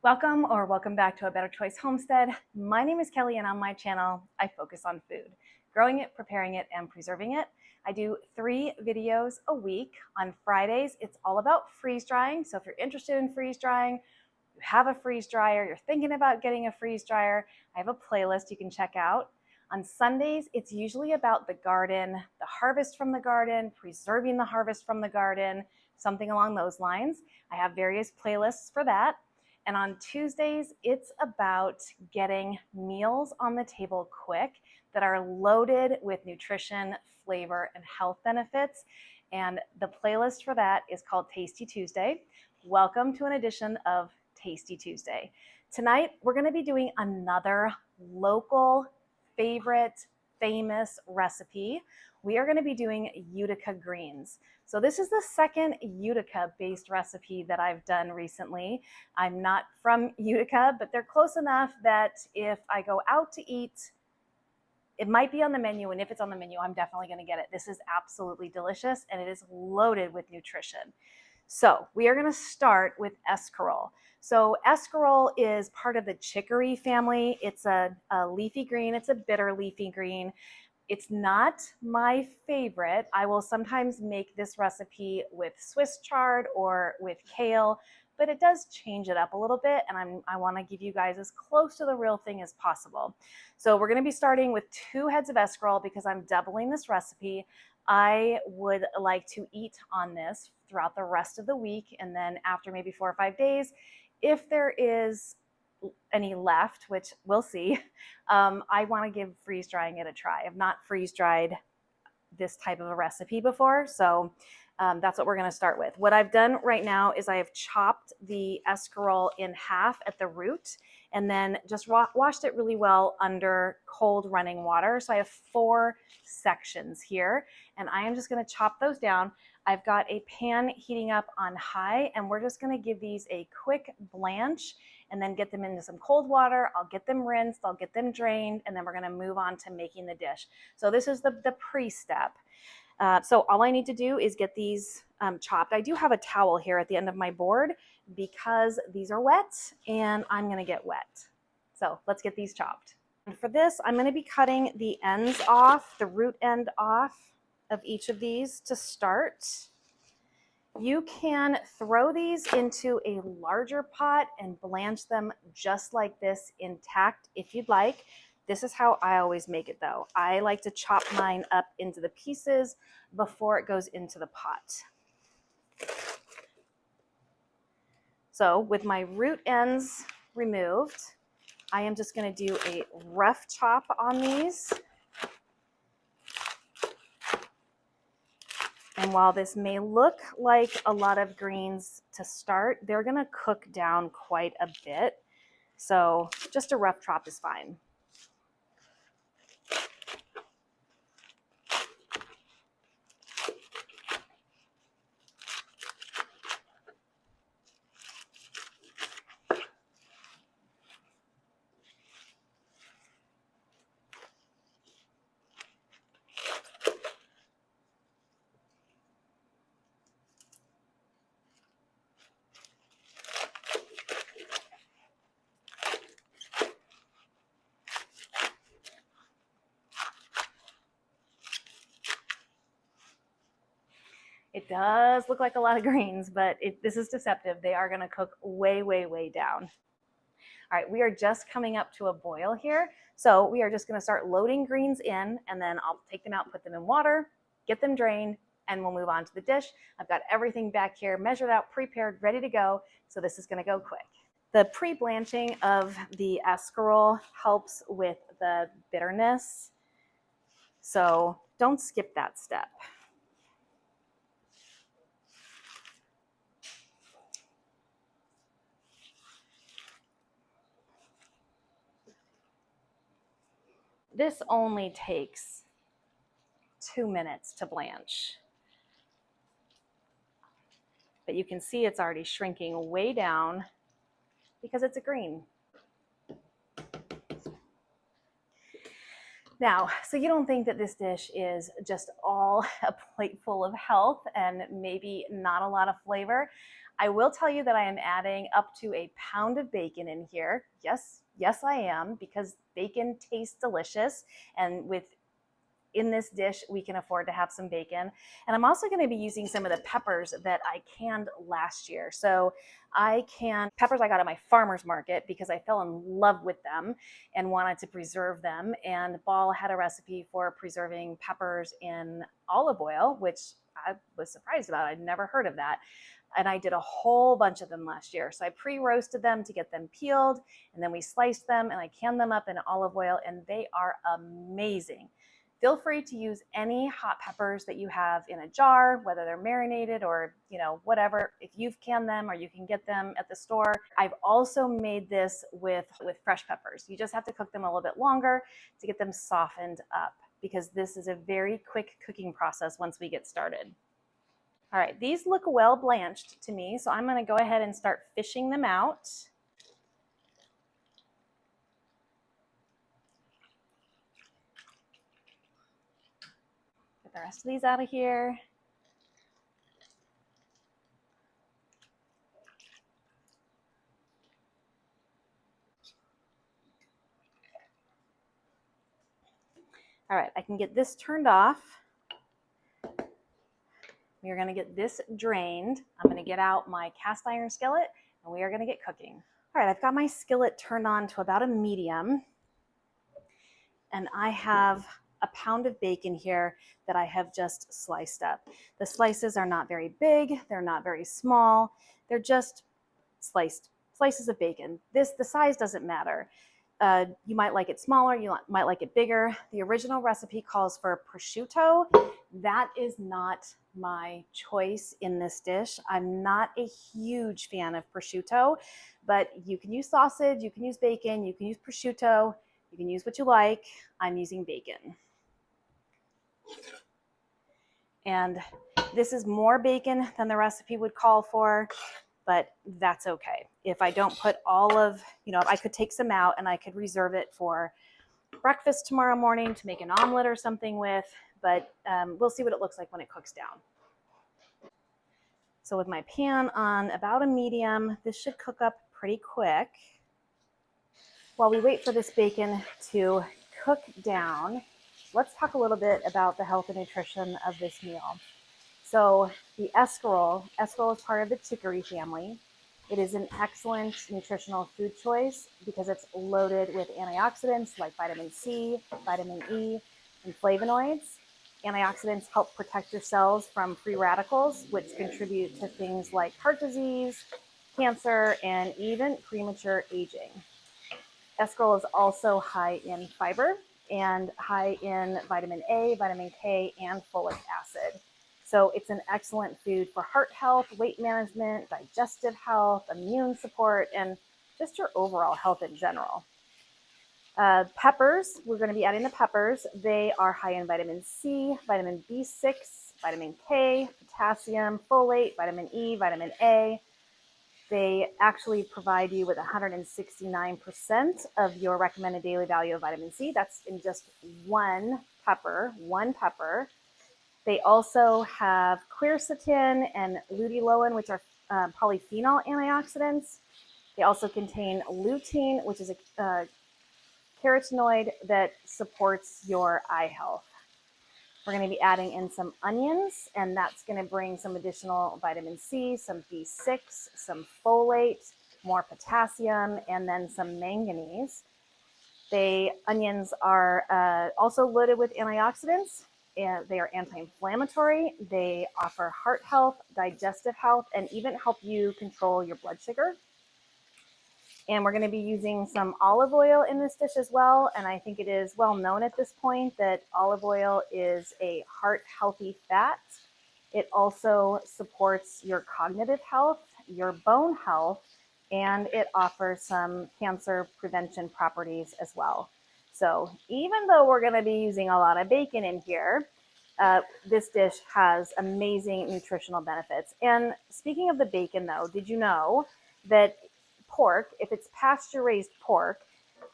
Welcome back to A Better Choice Homestead. My name is Kelly, and on my channel, I focus on food, growing it, preparing it, and preserving it. I do 3 videos a week. On Fridays, it's all about freeze drying. So if you're interested in freeze drying, you have a freeze dryer, you're thinking about getting a freeze dryer, I have a playlist you can check out. On Sundays, it's usually about the garden, the harvest from the garden, preserving the harvest from the garden, something along those lines. I have various playlists for that. And on Tuesdays, it's about getting meals on the table quick that are loaded with nutrition, flavor, and health benefits. And the playlist for that is called Tasty Tuesday. Welcome to an edition of Tasty Tuesday. Tonight, we're going to be doing another local favorite, famous recipe. We are going to be doing Utica greens. So this is the second Utica-based recipe that I've done recently. I'm not from Utica, but they're close enough that if I go out to eat, it might be on the menu, and if it's on the menu, I'm definitely going to get it. This is absolutely delicious, and it is loaded with nutrition. So we are going to start with escarole. So escarole is part of the chicory family. It's a leafy green. It's a bitter leafy green. It's not my favorite. I will sometimes make this recipe with Swiss chard or with kale, but it does change it up a little bit, and I want to give you guys as close to the real thing as possible. So we're going to be starting with 2 heads of escarole because I'm doubling this recipe. I would like to eat on this throughout the rest of the week, and then after maybe 4 or 5 days, if there is any left, which we'll see, I want to give freeze drying it a try. I've not freeze dried this type of a recipe before, so that's what we're going to start with. What I've done right now is I have chopped the escarole in half at the root and then just washed it really well under cold running water. So I have 4 sections here, and I am just going to chop those down. I've got a pan heating up on high, and we're just going to give these a quick blanch and then get them into some cold water. I'll get them rinsed, I'll get them drained, and then we're going to move on to making the dish. So this is the pre-step. So all I need to do is get these chopped. I do have a towel here at the end of my board because these are wet and I'm going to get wet. So let's get these chopped. And for this, I'm going to be cutting the ends off, the root end off of each of these to start. You can throw these into a larger pot and blanch them just like this intact if you'd like. This is how I always make it though. I like to chop mine up into the pieces before it goes into the pot. So with my root ends removed, I am just going to do a rough chop on these. And while this may look like a lot of greens to start, they're going to cook down quite a bit. So just a rough chop is fine. It does look like a lot of greens, but this is deceptive. They are going to cook way, way, way down. All right, we are just coming up to a boil here. So we are just going to start loading greens in, and then I'll take them out, put them in water, get them drained, and we'll move on to the dish. I've got everything back here measured out, prepared, ready to go. So this is going to go quick. The pre-blanching of the escarole helps with the bitterness. So don't skip that step. This only takes 2 minutes to blanch. But you can see it's already shrinking way down because it's a green. Now, so you don't think that this dish is just all a plate full of health and maybe not a lot of flavor. I will tell you that I am adding up to a pound of bacon in here. Yes, I am, because bacon tastes delicious, and in this dish, we can afford to have some bacon. And I'm also going to be using some of the peppers that I canned last year. So I canned peppers I got at my farmer's market because I fell in love with them and wanted to preserve them. And Ball had a recipe for preserving peppers in olive oil, which I was surprised about. I'd never heard of that. And I did a whole bunch of them last year. So I pre-roasted them to get them peeled, and then we sliced them and I canned them up in olive oil, and they are amazing. Feel free to use any hot peppers that you have in a jar, whether they're marinated or, whatever, if you've canned them or you can get them at the store. I've also made this with fresh peppers. You just have to cook them a little bit longer to get them softened up, because this is a very quick cooking process once we get started. All right, these look well blanched to me, so I'm going to go ahead and start fishing them out. Get the rest of these out of here. All right, I can get this turned off. We are going to get this drained. I'm going to get out my cast iron skillet, and we are going to get cooking. All right, I've got my skillet turned on to about a medium, and I have a pound of bacon here that I have just sliced up. The slices are not very big, they're not very small, they're just slices of bacon. The size doesn't matter. You might like it smaller, you might like it bigger. The original recipe calls for prosciutto. That is not my choice in this dish. I'm not a huge fan of prosciutto, but you can use sausage, you can use bacon, you can use prosciutto, you can use what you like. I'm using bacon. And this is more bacon than the recipe would call for, but that's okay. If I don't put all of, I could take some out and I could reserve it for breakfast tomorrow morning to make an omelet or something with, but we'll see what it looks like when it cooks down. So with my pan on about a medium, this should cook up pretty quick. While we wait for this bacon to cook down, let's talk a little bit about the health and nutrition of this meal. So the escarole is part of the chicory family. It is an excellent nutritional food choice because it's loaded with antioxidants like vitamin C, vitamin E, and flavonoids. Antioxidants help protect your cells from free radicals, which contribute to things like heart disease, cancer, and even premature aging. Escarole is also high in fiber and high in vitamin A, vitamin K, and folic acid. So it's an excellent food for heart health, weight management, digestive health, immune support, and just your overall health in general. Peppers, we're going to be adding the peppers. They are high in vitamin C, vitamin B6, vitamin K, potassium, folate, vitamin E, vitamin A. They actually provide you with 169% of your recommended daily value of vitamin C. That's in just one pepper. They also have quercetin and luteolin, which are polyphenol antioxidants. They also contain lutein, which is a carotenoid that supports your eye health. We're going to be adding in some onions, and that's going to bring some additional vitamin C, some B6, some folate, more potassium, and then some manganese. Onions are also loaded with antioxidants. And they are anti-inflammatory. They offer heart health, digestive health, and even help you control your blood sugar. And we're going to be using some olive oil in this dish as well. And I think it is well known at this point that olive oil is a heart healthy fat. It also supports your cognitive health, your bone health, and it offers some cancer prevention properties as well. So even though we're going to be using a lot of bacon in here, this dish has amazing nutritional benefits. And speaking of the bacon though, did you know that pork, if it's pasture-raised pork,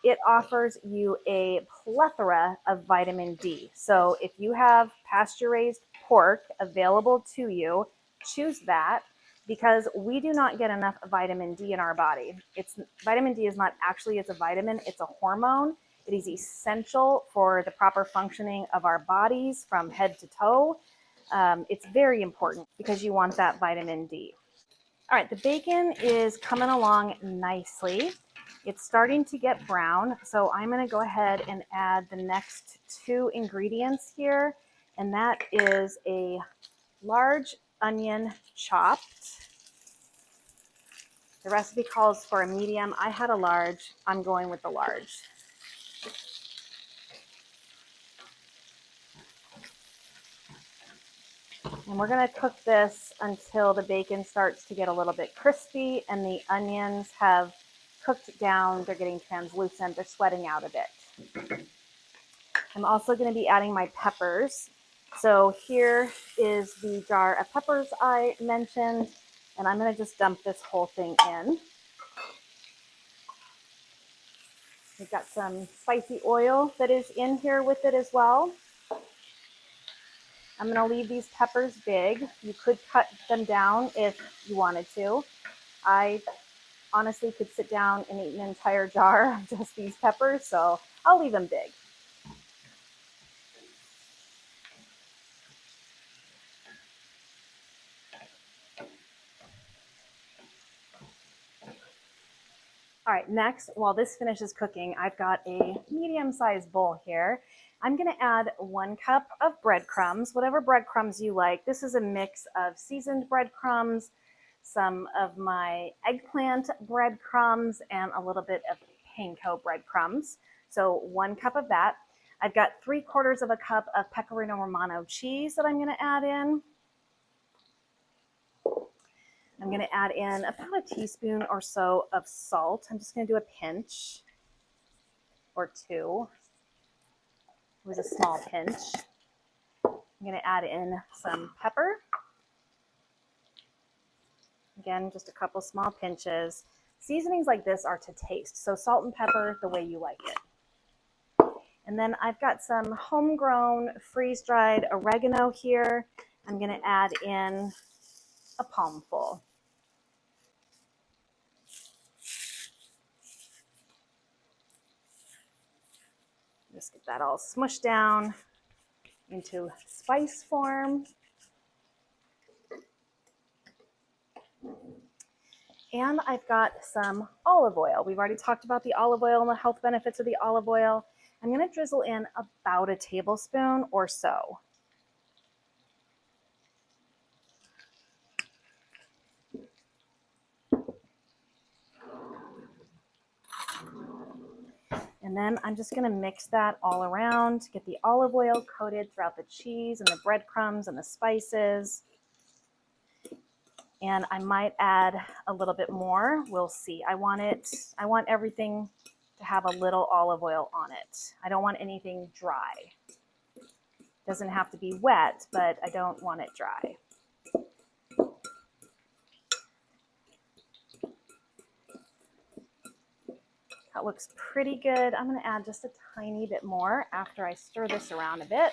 it offers you a plethora of vitamin D. So if you have pasture-raised pork available to you, choose that because we do not get enough vitamin D in our body. Vitamin D is not actually, it's a vitamin, it's a hormone. It is essential for the proper functioning of our bodies from head to toe. It's very important because you want that vitamin D. All right, the bacon is coming along nicely. It's starting to get brown, so I'm going to go ahead and add the next 2 ingredients here, and that is a large onion chopped. The recipe calls for a medium. I had a large. I'm going with the large. And we're going to cook this until the bacon starts to get a little bit crispy and the onions have cooked down. They're getting translucent. They're sweating out a bit. I'm also going to be adding my peppers. So here is the jar of peppers I mentioned, and I'm going to just dump this whole thing in. We've got some spicy oil that is in here with it as well. I'm going to leave these peppers big. You could cut them down if you wanted to. I honestly could sit down and eat an entire jar of just these peppers, so I'll leave them big. All right, next, while this finishes cooking, I've got a medium-sized bowl here. I'm going to add 1 cup of breadcrumbs, whatever breadcrumbs you like. This is a mix of seasoned breadcrumbs, some of my eggplant breadcrumbs, and a little bit of panko breadcrumbs. So 1 cup of that. I've got 3/4 of a cup of pecorino romano cheese that I'm going to add in. I'm going to add in about a teaspoon or so of salt. I'm just going to do a pinch or 2. It was a small pinch. I'm going to add in some pepper. Again, just a couple small pinches. Seasonings like this are to taste, so salt and pepper the way you like it. And then I've got some homegrown freeze-dried oregano here. I'm going to add in a palmful. Just get that all smushed down into spice form. And I've got some olive oil. We've already talked about the olive oil and the health benefits of the olive oil. I'm going to drizzle in about a tablespoon or so. And then I'm just going to mix that all around to get the olive oil coated throughout the cheese and the breadcrumbs and the spices. And I might add a little bit more. We'll see. I want everything to have a little olive oil on it. I don't want anything dry. It doesn't have to be wet, but I don't want it dry. That looks pretty good. I'm going to add just a tiny bit more after I stir this around a bit.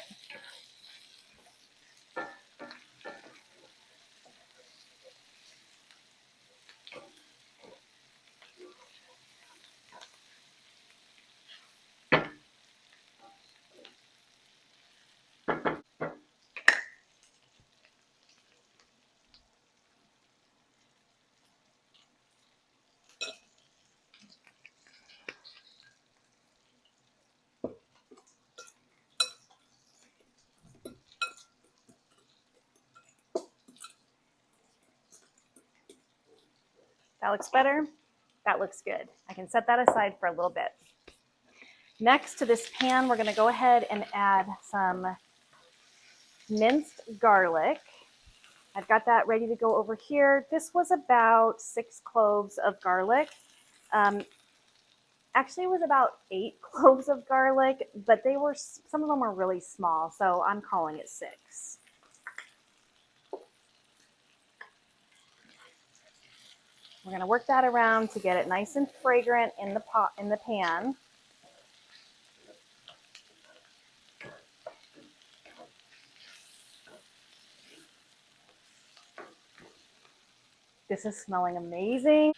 That looks better. That looks good. I can set that aside for a little bit. Next to this pan, we're going to go ahead and add some minced garlic. I've got that ready to go over here. This was about 6 cloves of garlic. Actually, it was about 8 cloves of garlic, but some of them were really small, so I'm calling it 6. We're going to work that around to get it nice and fragrant in the pan. This is smelling amazing.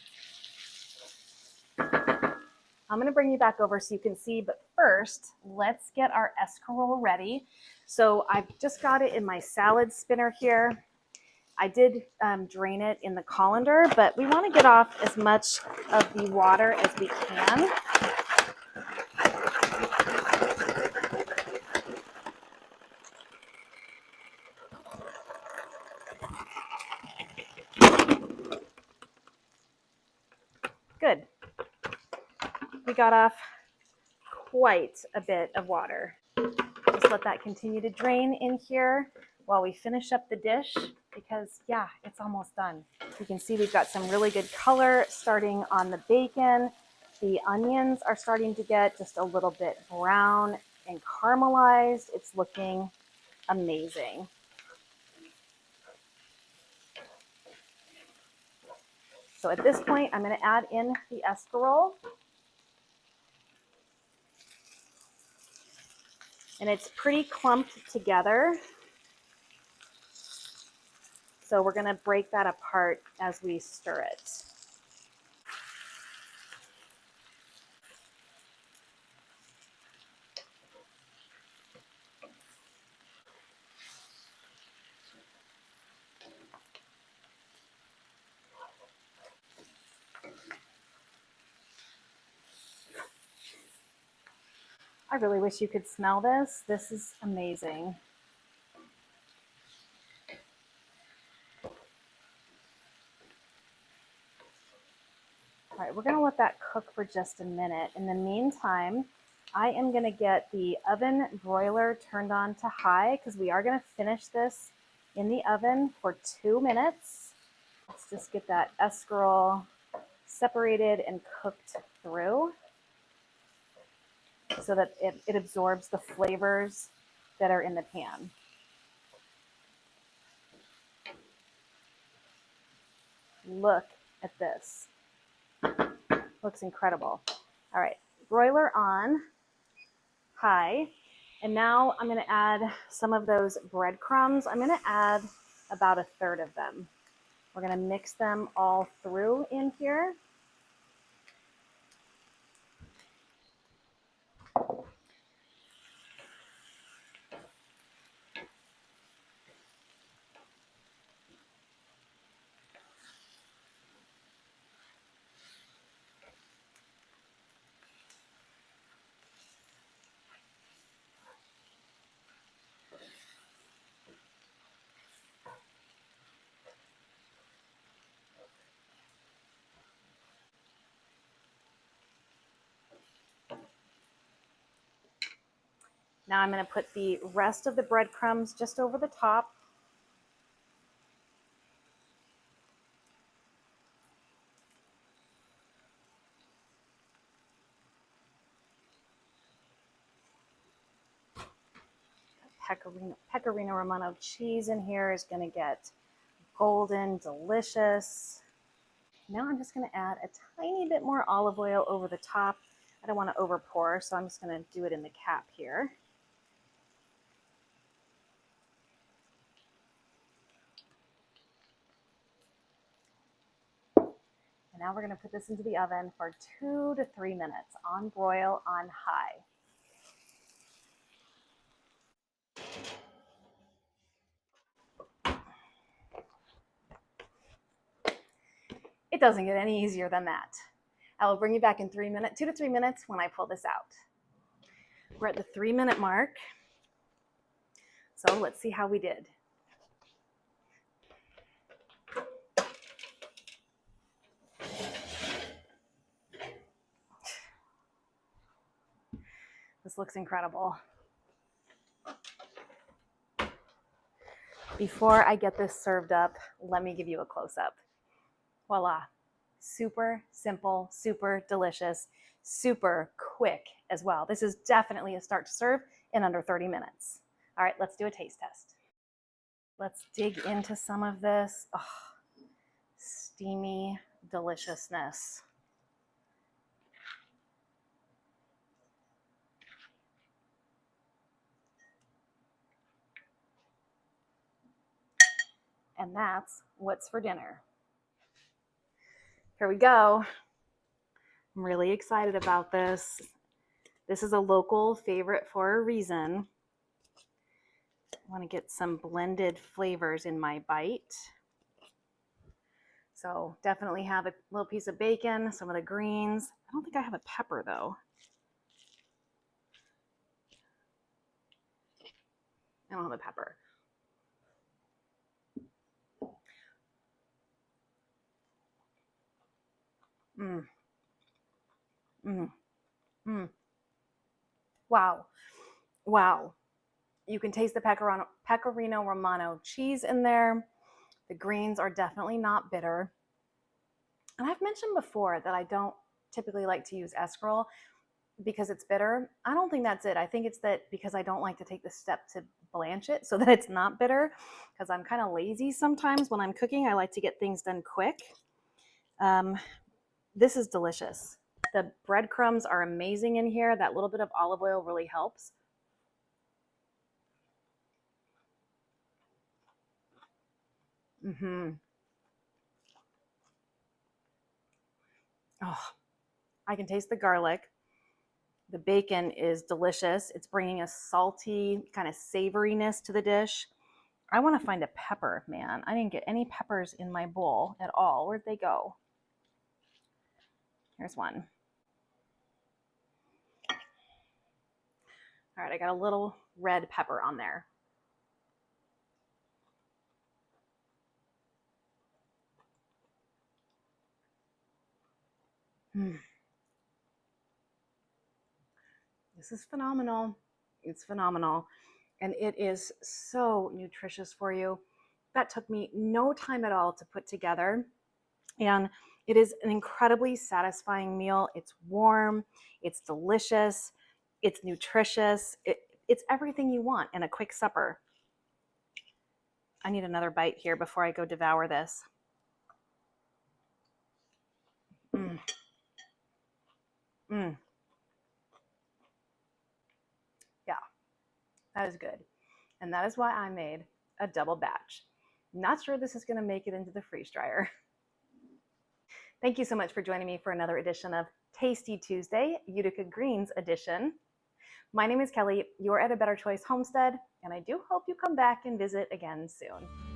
I'm gonna bring you back over so you can see, but first, let's get our escarole ready. So I've just got it in my salad spinner here. I did drain it in the colander, but we wanna get off as much of the water as we can. Good. We got off quite a bit of water. Just let that continue to drain in here while we finish up the dish because yeah, it's almost done. You can see we've got some really good color starting on the bacon. The onions are starting to get just a little bit brown and caramelized. It's looking amazing. So at this point, I'm going to add in the escarole. And it's pretty clumped together. So we're going to break that apart as we stir it. I really wish you could smell this. This is amazing. All right, we're gonna let that cook for just a minute. In the meantime, I am gonna get the oven broiler turned on to high because we are gonna finish this in the oven for 2 minutes. Let's just get that escarole separated and cooked through so that it absorbs the flavors that are in the pan. Look at this. Looks incredible. All right, broiler on high. And now I'm going to add some of those breadcrumbs. I'm going to add about 1/3 of them. We're going to mix them all through in here. Now I'm going to put the rest of the breadcrumbs just over the top. Pecorino Romano cheese in here is going to get golden, delicious. Now I'm just going to add a tiny bit more olive oil over the top. I don't want to over pour, so I'm just going to do it in the cap here. And now we're going to put this into the oven for 2 to 3 minutes on broil on high. It doesn't get any easier than that. I will bring you back in 2 to 3 minutes when I pull this out. We're at the 3-minute mark. So let's see how we did. This looks incredible. Before I get this served up, let me give you a close-up. Voila. Super simple, super delicious, super quick as well. This is definitely a start to serve in under 30 minutes. All right, let's do a taste test. Let's dig into some of this. Oh, steamy deliciousness. And that's what's for dinner. Here we go. I'm really excited about this. This is a local favorite for a reason. I want to get some blended flavors in my bite. So definitely have a little piece of bacon, some of the greens. I don't think I have a pepper though. I don't have a pepper. Mm. Mm. Mm. Wow. Wow. You can taste the pecorino romano cheese in there. The greens are definitely not bitter. And I've mentioned before that I don't typically like to use escarole because it's bitter. I don't think that's it. I think it's that because I don't like to take the step to blanch it so that it's not bitter, because I'm kind of lazy sometimes when I'm cooking. I like to get things done quick. This is delicious. The breadcrumbs are amazing in here. That little bit of olive oil really helps. Mm-hmm. Oh, I can taste the garlic. The bacon is delicious. It's bringing a salty kind of savoriness to the dish. I want to find a pepper, man. I didn't get any peppers in my bowl at all. Where'd they go? Here's one. All right, I got a little red pepper on there. This is phenomenal. It's phenomenal. And it is so nutritious for you. That took me no time at all to put together. And it is an incredibly satisfying meal. It's warm, it's delicious, it's nutritious. It's everything you want in a quick supper. I need another bite here before I go devour this. Mm. Mm. Yeah, that is good. And that is why I made a double batch. Not sure this is going to make it into the freeze dryer. Thank you so much for joining me for another edition of Tasty Tuesday, Utica Greens edition. My name is Kelly. You're at A Better Choice Homestead, and I do hope you come back and visit again soon.